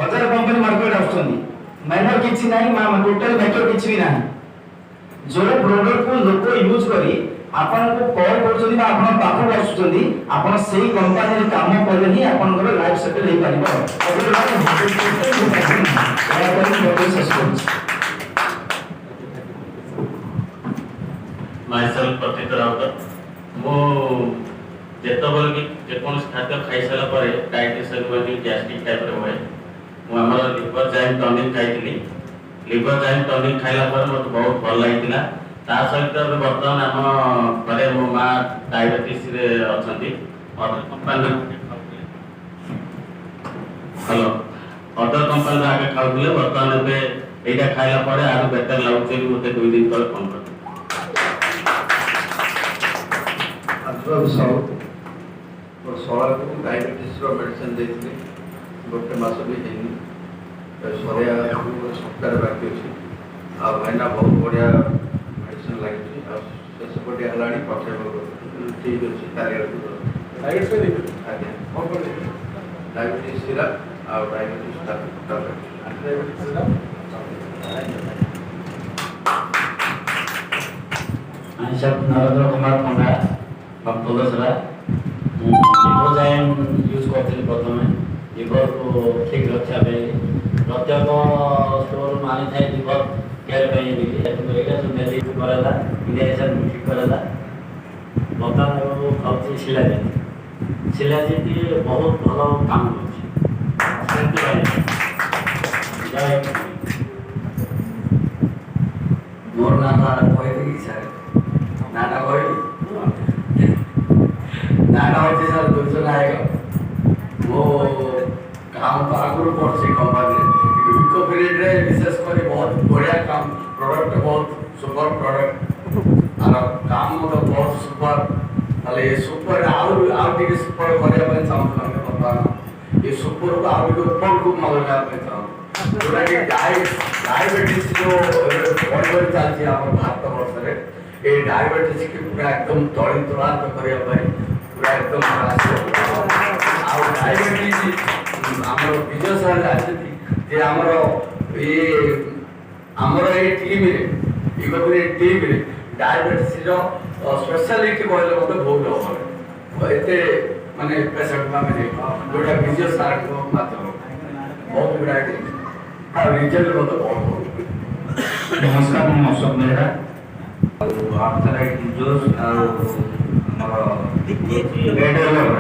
हजार company market आउछन minor किछि नाही टोटल मैटर किछि भी नाही जो प्रोडक्ट को लोक यूज करी आपन को कॉल करछन बा आपन पाखु आछुछन आपन सेही कंपनी रे काम करले ही आपन को लाइफ सेटल हे पारिबो myself Pratik Rautar मो जेतबल कि जेकोन खाद्य खाइ साला परे डाइजेशन में गैस्ट्रिक टाइप रे होय मो हमर लिवर जाइम टॉनिक खाइतली लिवर जाइम टॉनिक खाइला पर मत बहुत भल लागितला ता सहित वर्तमान हम परे मो मा डायबिटीज रे अछंती other company hello other company आगे खाउतले वर्तमान पे एटा खाइला परे आरो बेटर लागुचे मते 2 दिन तक फोन कर डायबिटीज मेडिसिन देती गोटे मस भी सरिया सप्ताह बाकी अच्छे आईना बहुत बढ़िया मेडिसिन लगी शेष गोटे है पठे ठीक अच्छे diabetes syrup diabetes Narendra Kumar Panda भक्तोदसरा लिपोजाइम यूज करते प्रथम लिवर को ठीक रक्षा प्रत्येक स्टोर मानी था लिवर केयर करेला इंजेक्शन ठीक करेला बर्तमान खाऊँ शिलाजीत बहुत भल काम कर मोर नाम कही सर नाना कह नाना होती सर दुर्जन नायक वो काम तो आगुरी पड़े कंपनी रिकवरी विशेषकर बहुत बढ़िया काम प्रोडक्ट बहुत सुपर प्रोडक्ट और काम मतलब बहुत सुपर ताले ये सुपर आउ सुपर करने चाहूँ बर्तमान ये सुपर को आउ ऊपर को मलगा चाहूँ जोटा कि डायबिटीज जो बढ़ चलती है भारत वर्ष में ये डायबिटीज की पूरा एकदम तली तुलांत करने पूरा एकदम डायबिटीज आम विजय सर जानते आमर ये टीम टीम डायबिटीज स्पेशलिटी कहले मत बहुत एत मानने पेसेंट मैंने जोटा विजय सर माध्यम बहुत गुड़ाए रिजल्ट मत बहुत नमस्कार मैं अशोक मेहरा आर्थराइटिस जोश और